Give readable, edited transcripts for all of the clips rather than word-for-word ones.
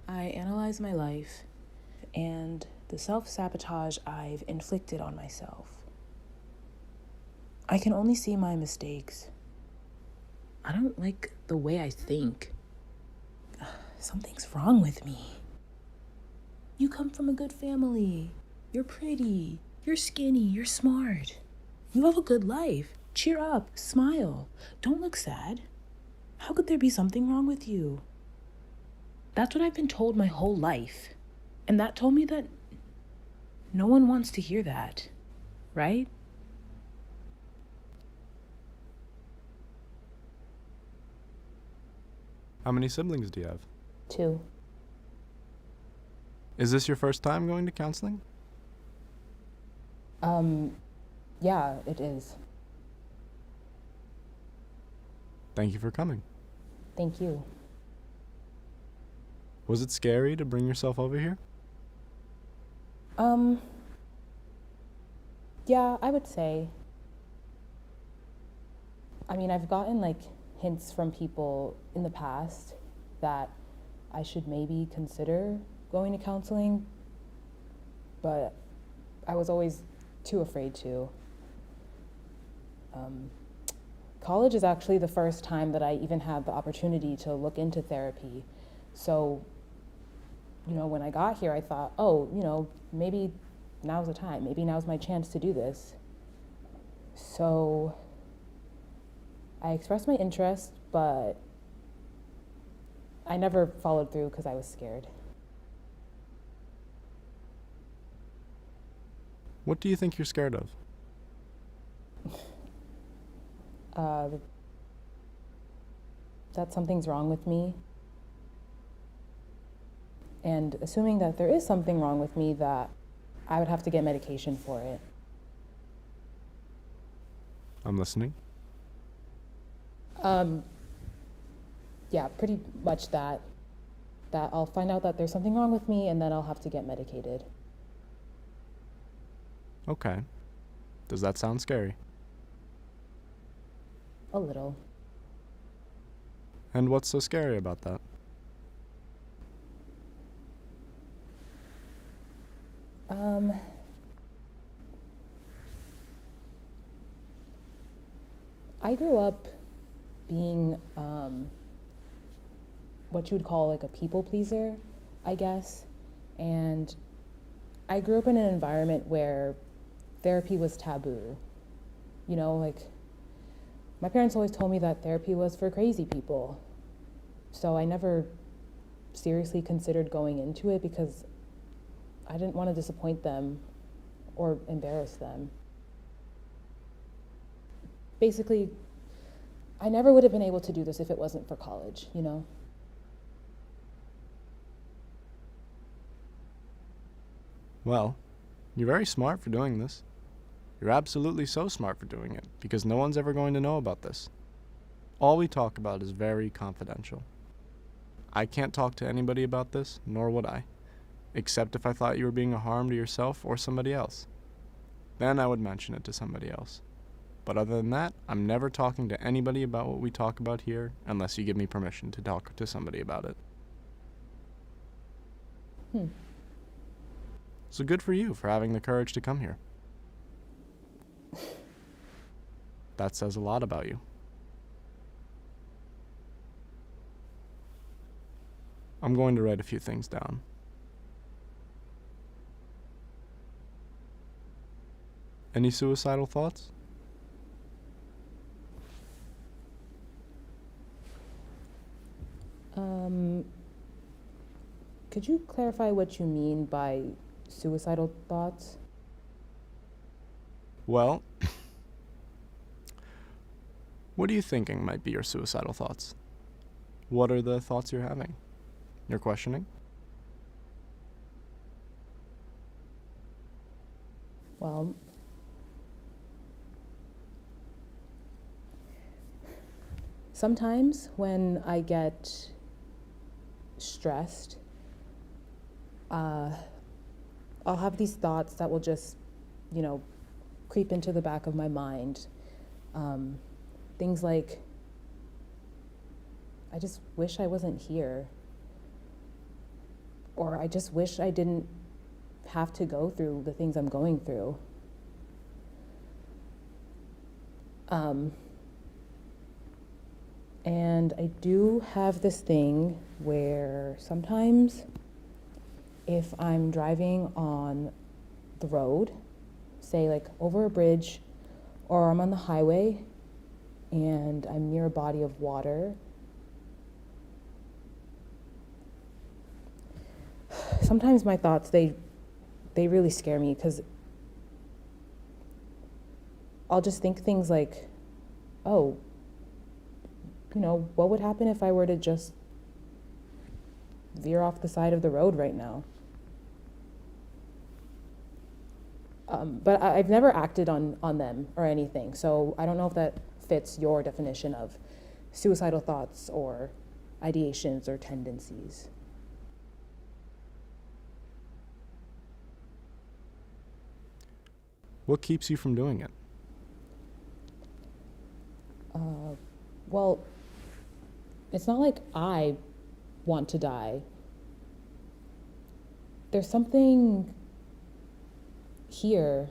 I analyze my life and the self-sabotage I've inflicted on myself. I can only see my mistakes. I don't like the way I think. Something's wrong with me. You come from a good family. You're pretty. You're skinny. You're smart. You have a good life. Cheer up. Smile. Don't look sad. How could there be something wrong with you? That's what I've been told my whole life. And that told me that no one wants to hear that, right? How many siblings do you have? 2. Is this your first time going to counseling? Yeah, it is. Thank you for coming. Thank you. Was it scary to bring yourself over here? Yeah, I would say. I mean, I've gotten like hints from people in the past that I should maybe consider going to counseling, but I was always too afraid to. College is actually the first time that I even had the opportunity to look into therapy. So, when I got here, I thought, oh, maybe now's the time. Maybe now's my chance to do this. So I expressed my interest, but I never followed through because I was scared. What do you think you're scared of? That something's wrong with me. And assuming that there is something wrong with me, that I would have to get medication for it. I'm listening. Yeah, pretty much that. That I'll find out that there's something wrong with me and then I'll have to get medicated. Okay. Does that sound scary? A little. And what's so scary about that? I grew up being what you would call like a people pleaser, I guess. And I grew up in an environment where therapy was taboo. Like my parents always told me that therapy was for crazy people. So I never seriously considered going into it because I didn't want to disappoint them or embarrass them. Basically, I never would have been able to do this if it wasn't for college. Well, you're very smart for doing this. You're absolutely so smart for doing it, because no one's ever going to know about this. All we talk about is very confidential. I can't talk to anybody about this, nor would I, except if I thought you were being a harm to yourself or somebody else. Then I would mention it to somebody else. But other than that, I'm never talking to anybody about what we talk about here unless you give me permission to talk to somebody about it. So good for you for having the courage to come here. That says a lot about you. I'm going to write a few things down. Any suicidal thoughts? Could you clarify what you mean by suicidal thoughts? Well, what are you thinking might be your suicidal thoughts? What are the thoughts you're having? You're questioning? Well, sometimes when I get stressed, I'll have these thoughts that will just, creep into the back of my mind. Things like, I just wish I wasn't here. Or I just wish I didn't have to go through the things I'm going through. And I do have this thing where sometimes if I'm driving on the road, say like over a bridge, or I'm on the highway and I'm near a body of water, sometimes my thoughts, they really scare me, because I'll just think things like, oh, what would happen if I were to just veer off the side of the road right now? But I've never acted on them or anything, so I don't know if that fits your definition of suicidal thoughts or ideations or tendencies. What keeps you from doing it? Well, it's not like I want to die. There's something here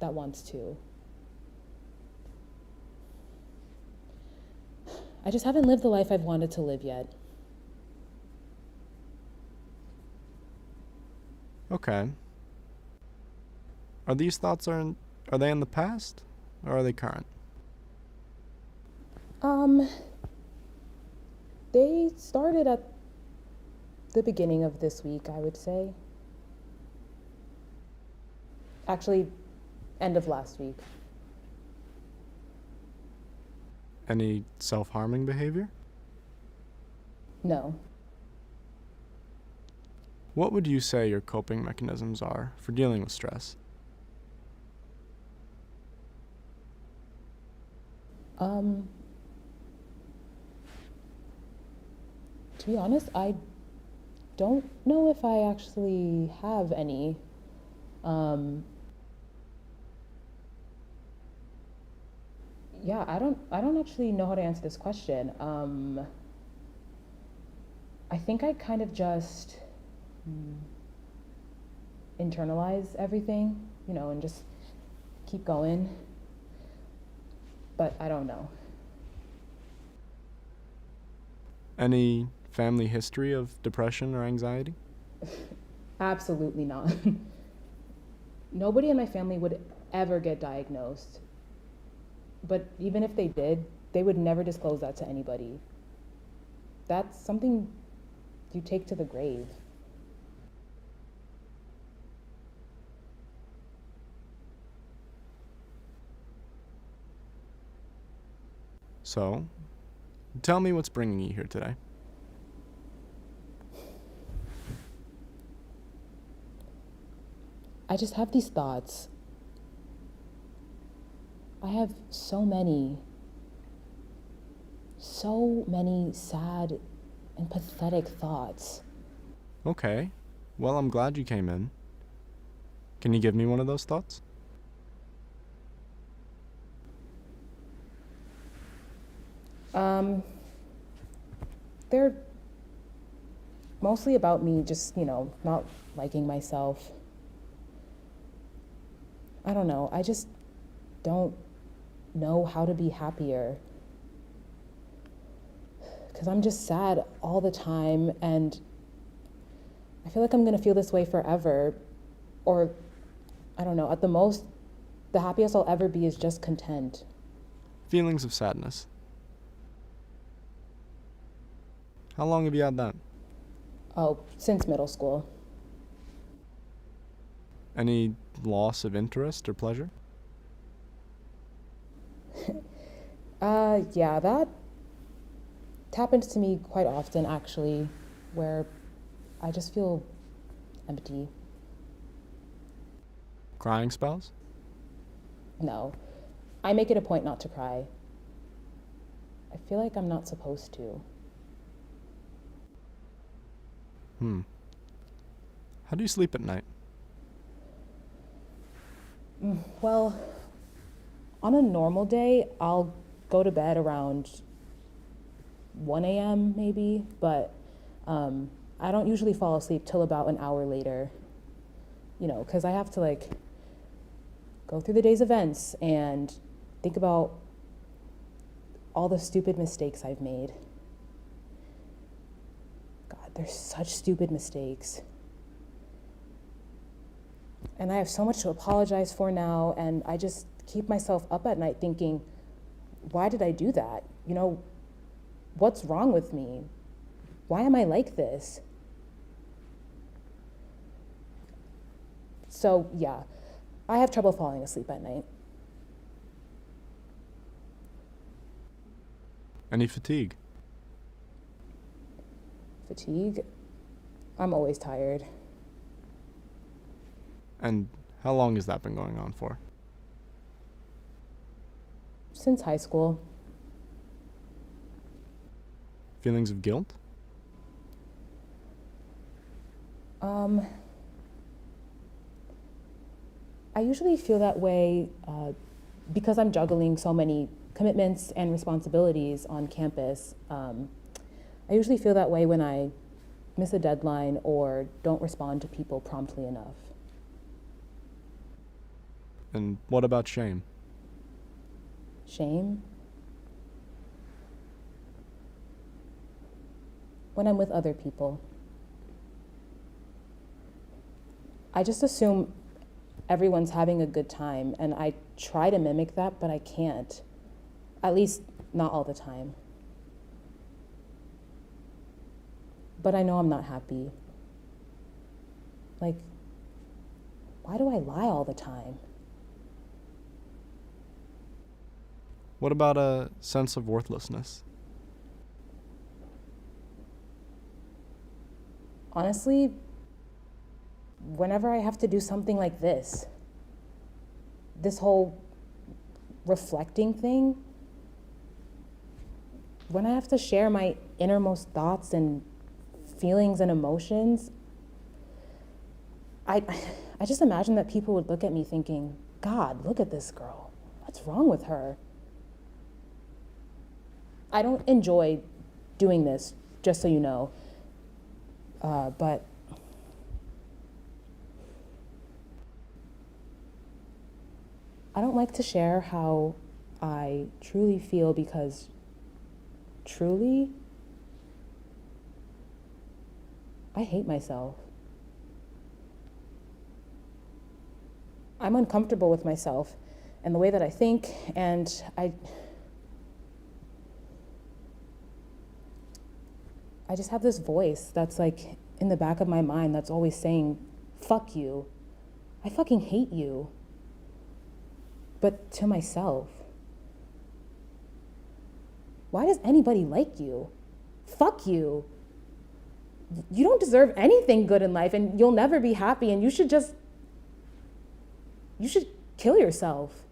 that wants to. I just haven't lived the life I've wanted to live yet. Okay. Are these thoughts are they in the past or are they current? They started at the beginning of this week, I would say. Actually, end of last week. Any self-harming behavior? No. What would you say your coping mechanisms are for dealing with stress? To be honest, I don't know if I actually have any. Yeah, I don't actually know how to answer this question. I think I kind of just internalize everything, and just keep going. But I don't know. Any family history of depression or anxiety? Absolutely not. Nobody in my family would ever get diagnosed. But even if they did, they would never disclose that to anybody. That's something you take to the grave. So, tell me what's bringing you here today. I just have these thoughts. I have so many sad and pathetic thoughts. Okay. Well, I'm glad you came in. Can you give me one of those thoughts? They're mostly about me just, not liking myself. I don't know. I just don't know how to be happier. Because I'm just sad all the time, and I feel like I'm going to feel this way forever. Or, I don't know, at the most, the happiest I'll ever be is just content. Feelings of sadness. How long have you had that? Oh, since middle school. Any loss of interest or pleasure? Yeah, that happens to me quite often, actually, where I just feel empty. Crying spells? No, I make it a point not to cry. I feel like I'm not supposed to. How do you sleep at night? Well, on a normal day, I'll go to bed around 1 a.m. maybe, but I don't usually fall asleep till about an hour later, because I have to like go through the day's events and think about all the stupid mistakes I've made. God, they're such stupid mistakes. And I have so much to apologize for now, and I just keep myself up at night thinking, why did I do that? What's wrong with me? Why am I like this? So yeah, I have trouble falling asleep at night. Any fatigue? Fatigue? I'm always tired. And how long has that been going on for? Since high school. Feelings of guilt? I usually feel that way because I'm juggling so many commitments and responsibilities on campus. I usually feel that way when I miss a deadline or don't respond to people promptly enough. And what about shame? Shame? When I'm with other people. I just assume everyone's having a good time, and I try to mimic that, but I can't. At least not all the time. But I know I'm not happy. Like, why do I lie all the time? What about a sense of worthlessness? Honestly, whenever I have to do something like this whole reflecting thing, when I have to share my innermost thoughts and feelings and emotions, I just imagine that people would look at me thinking, God, look at this girl. What's wrong with her? I don't enjoy doing this, just so you know, but I don't like to share how I truly feel because truly, I hate myself. I'm uncomfortable with myself and the way that I think, and I just have this voice that's like in the back of my mind that's always saying, fuck you. I fucking hate you. But to myself. Why does anybody like you? Fuck you. You don't deserve anything good in life, and you'll never be happy, and you should kill yourself.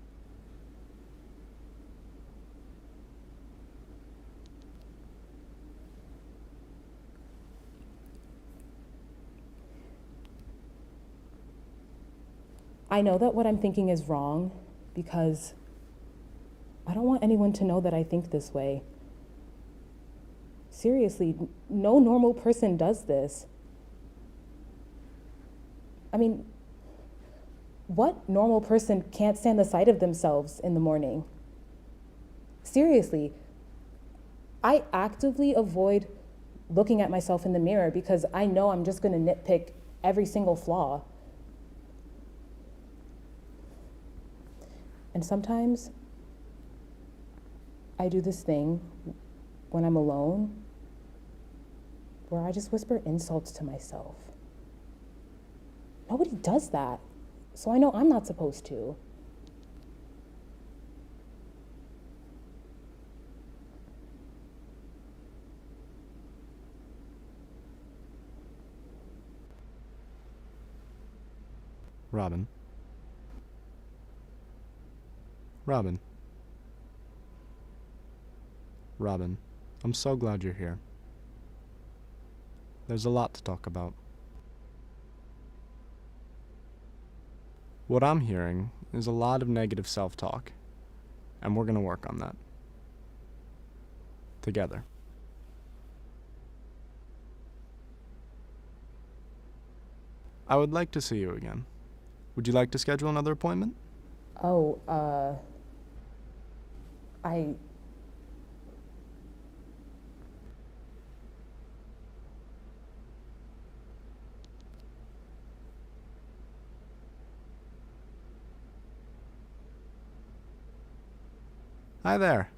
I know that what I'm thinking is wrong because I don't want anyone to know that I think this way. Seriously, no normal person does this. I mean, what normal person can't stand the sight of themselves in the morning? Seriously, I actively avoid looking at myself in the mirror because I know I'm just going to nitpick every single flaw. And sometimes I do this thing when I'm alone where I just whisper insults to myself. Nobody does that, so I know I'm not supposed to. Robin. Robin. Robin, I'm so glad you're here. There's a lot to talk about. What I'm hearing is a lot of negative self-talk, and we're going to work on that. Together. I would like to see you again. Would you like to schedule another appointment? Oh, I. Hi there.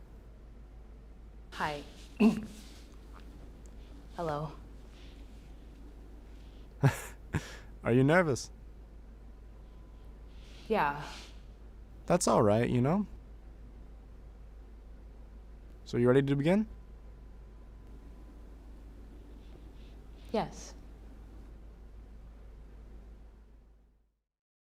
Hi. Hello. Are you nervous? Yeah. That's all right, you know? So you ready to begin? Yes.